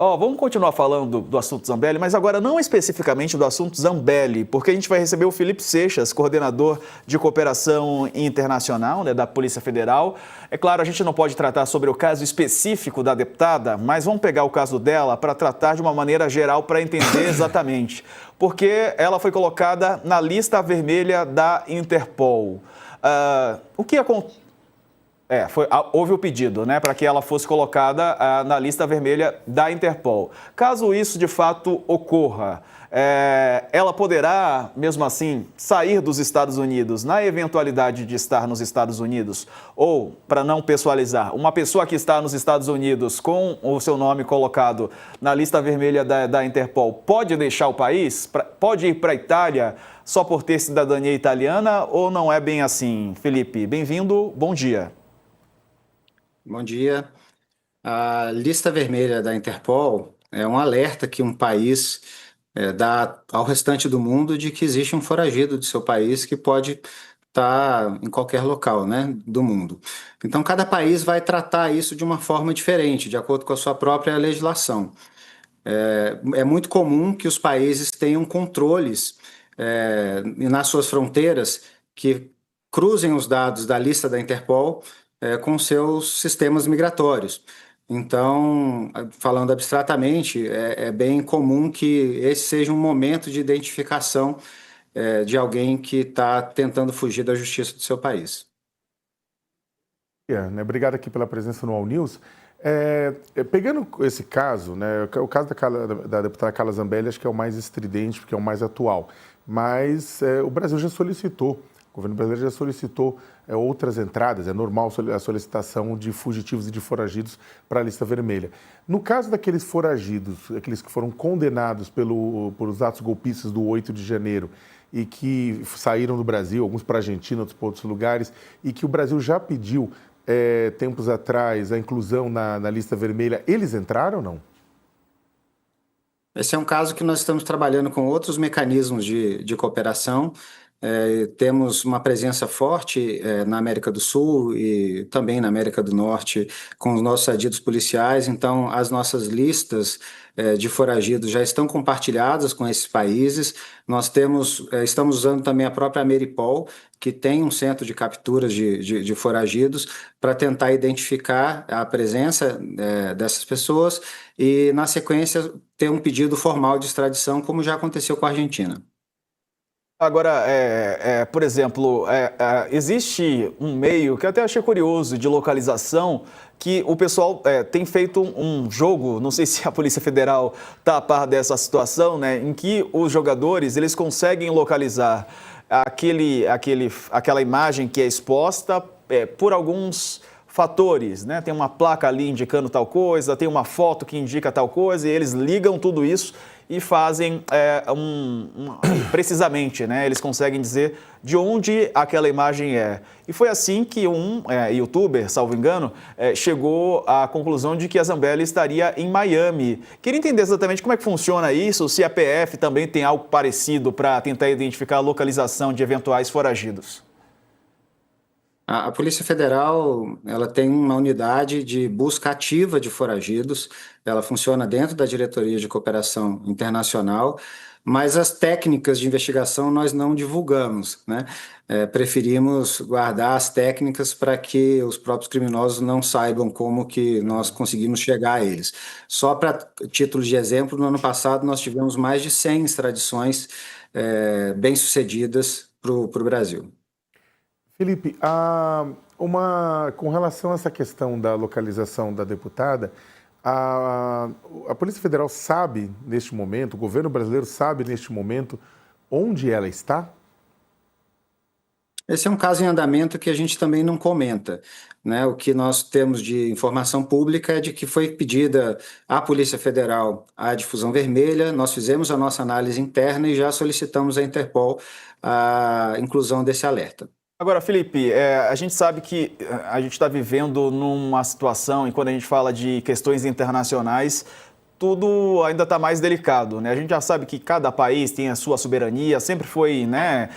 Vamos continuar falando do assunto Zambelli, mas agora não especificamente do assunto Zambelli, porque a gente vai receber o Felipe Seixas, coordenador de cooperação internacional, né, da Polícia Federal. É claro, a gente não pode tratar sobre o caso específico da deputada, mas vamos pegar o caso dela para tratar de uma maneira geral para entender exatamente. Porque ela foi colocada na lista vermelha da Interpol. O que acontece? Houve o pedido, né, para que ela fosse colocada na lista vermelha da Interpol. Caso isso de fato ocorra, ela poderá, mesmo assim, sair dos Estados Unidos na eventualidade de estar nos Estados Unidos? Ou, para não pessoalizar, uma pessoa que está nos Estados Unidos com o seu nome colocado na lista vermelha da Interpol pode deixar o país? Pode ir para a Itália só por ter cidadania italiana ou não é bem assim? Felipe, bem-vindo, bom dia. Bom dia. A lista vermelha da Interpol é um alerta que um país dá ao restante do mundo de que existe um foragido de seu país que pode estar em qualquer local, né, do mundo. Então, cada país vai tratar isso de uma forma diferente, de acordo com a sua própria legislação. É muito comum que os países tenham controles nas suas fronteiras que cruzem os dados da lista da Interpol com seus sistemas migratórios. Então, falando abstratamente, é bem comum que esse seja um momento de identificação de alguém que está tentando fugir da justiça do seu país. Obrigado aqui pela presença no All News. Pegando esse caso, né, o caso da deputada Carla Zambelli, acho que é o mais estridente, porque é o mais atual. Mas o Brasil já solicitou, o governo brasileiro já solicitou outras entradas, é normal a solicitação de fugitivos e de foragidos para a lista vermelha. No caso daqueles foragidos, aqueles que foram condenados pelos atos golpistas do 8 de janeiro e que saíram do Brasil, alguns para a Argentina, outros para outros lugares, e que o Brasil já pediu tempos atrás a inclusão na lista vermelha, eles entraram ou não? Esse é um caso que nós estamos trabalhando com outros mecanismos de cooperação. Temos uma presença forte na América do Sul e também na América do Norte com os nossos adidos policiais, então as nossas listas de foragidos já estão compartilhadas com esses países. Nós estamos usando também a própria Ameripol, que tem um centro de capturas de foragidos, para tentar identificar a presença dessas pessoas e, na sequência, ter um pedido formal de extradição, como já aconteceu com a Argentina. Agora, por exemplo, existe um meio que eu até achei curioso de localização que o pessoal tem feito um jogo, não sei se a Polícia Federal está a par dessa situação, né, em que os jogadores eles conseguem localizar aquela imagem que é exposta por alguns fatores, né? Tem uma placa ali indicando tal coisa, tem uma foto que indica tal coisa, e eles ligam tudo isso e fazem precisamente, né? Eles conseguem dizer de onde aquela imagem é. E foi assim que um youtuber, salvo engano, chegou à conclusão de que a Zambelli estaria em Miami. Queria entender exatamente como é que funciona isso, se a PF também tem algo parecido para tentar identificar a localização de eventuais foragidos. A Polícia Federal, ela tem uma unidade de busca ativa de foragidos, ela funciona dentro da Diretoria de Cooperação Internacional, mas as técnicas de investigação nós não divulgamos, né? Preferimos guardar as técnicas para que os próprios criminosos não saibam como que nós conseguimos chegar a eles. Só para título de exemplo, no ano passado nós tivemos mais de 100 extradições bem-sucedidas para o Brasil. Felipe, com relação a essa questão da localização da deputada, a Polícia Federal sabe neste momento, o governo brasileiro sabe neste momento onde ela está? Esse é um caso em andamento que a gente também não comenta, né? O que nós temos de informação pública é de que foi pedida à Polícia Federal a difusão vermelha, nós fizemos a nossa análise interna e já solicitamos à Interpol a inclusão desse alerta. Agora, Felipe, a gente sabe que a gente está vivendo numa situação, e quando a gente fala de questões internacionais, tudo ainda está mais delicado, né? A gente já sabe que cada país tem a sua soberania, sempre foi, né,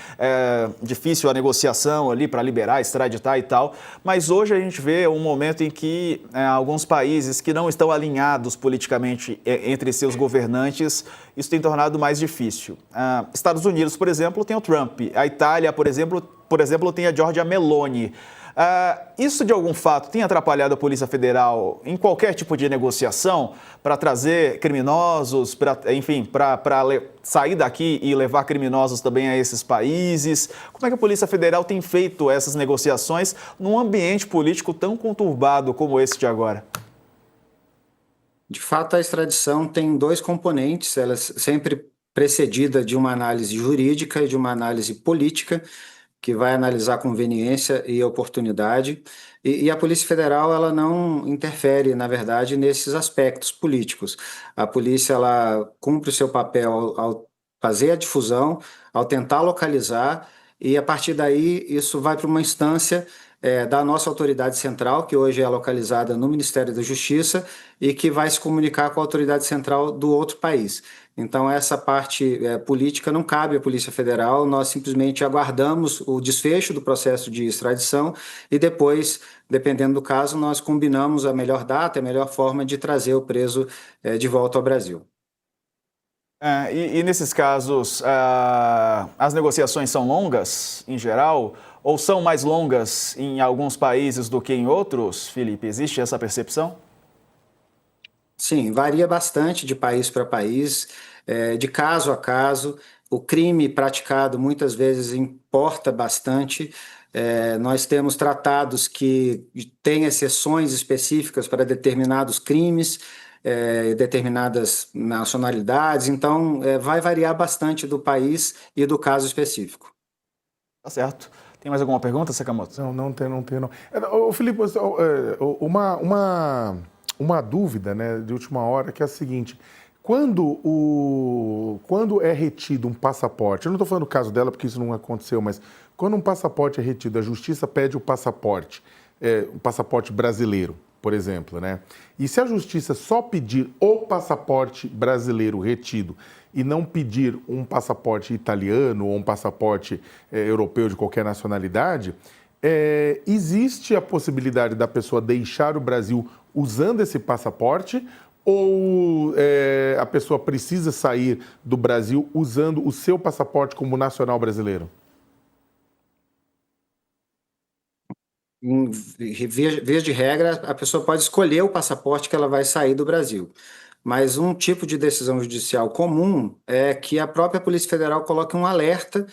difícil a negociação ali para liberar, extraditar e tal, mas hoje a gente vê um momento em que alguns países que não estão alinhados politicamente entre seus governantes, isso tem tornado mais difícil. Estados Unidos, por exemplo, tem o Trump, a Itália, por exemplo, tem a Giorgia Meloni. Isso, de algum fato, tem atrapalhado a Polícia Federal em qualquer tipo de negociação para trazer criminosos, para sair daqui e levar criminosos também a esses países? Como é que a Polícia Federal tem feito essas negociações num ambiente político tão conturbado como esse de agora? De fato, a extradição tem dois componentes, ela é sempre precedida de uma análise jurídica e de uma análise política, que vai analisar conveniência e oportunidade, e a Polícia Federal ela não interfere, na verdade, nesses aspectos políticos. A polícia ela cumpre o seu papel ao fazer a difusão, ao tentar localizar, e a partir daí isso vai para uma instância da nossa autoridade central, que hoje é localizada no Ministério da Justiça, e que vai se comunicar com a autoridade central do outro país. Então, essa parte política não cabe à Polícia Federal, nós simplesmente aguardamos o desfecho do processo de extradição e depois, dependendo do caso, nós combinamos a melhor data, a melhor forma de trazer o preso de volta ao Brasil. E nesses casos, as negociações são longas, em geral, ou são mais longas em alguns países do que em outros, Felipe? Existe essa percepção? Sim, varia bastante de país para país, de caso a caso. O crime praticado muitas vezes importa bastante. Nós temos tratados que têm exceções específicas para determinados crimes, determinadas nacionalidades, então vai variar bastante do país e do caso específico. Tá certo. Tem mais alguma pergunta, Sakamoto? Não tem. Ô, Felipe, uma dúvida, né, de última hora, que é a seguinte: quando é retido um passaporte, eu não estou falando do caso dela porque isso não aconteceu, mas quando um passaporte é retido, a justiça pede o passaporte, um passaporte brasileiro, por exemplo, né? E se a justiça só pedir o passaporte brasileiro retido e não pedir um passaporte italiano ou um passaporte europeu de qualquer nacionalidade, existe a possibilidade da pessoa deixar o Brasil usando esse passaporte ou a pessoa precisa sair do Brasil usando o seu passaporte como nacional brasileiro? Em via de regra, a pessoa pode escolher o passaporte que ela vai sair do Brasil. Mas um tipo de decisão judicial comum é que a própria Polícia Federal coloque um alerta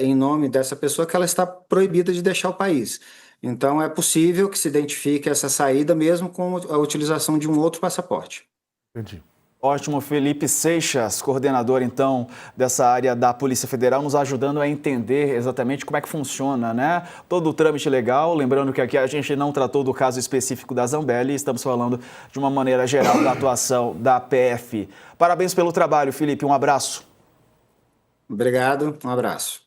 em nome dessa pessoa que ela está proibida de deixar o país. Então, é possível que se identifique essa saída mesmo com a utilização de um outro passaporte. Entendi. Ótimo, Felipe Seixas, coordenador, então, dessa área da Polícia Federal, nos ajudando a entender exatamente como é que funciona, né? Todo o trâmite legal, lembrando que aqui a gente não tratou do caso específico da Zambelli, estamos falando de uma maneira geral da atuação da PF. Parabéns pelo trabalho, Felipe, um abraço. Obrigado, um abraço.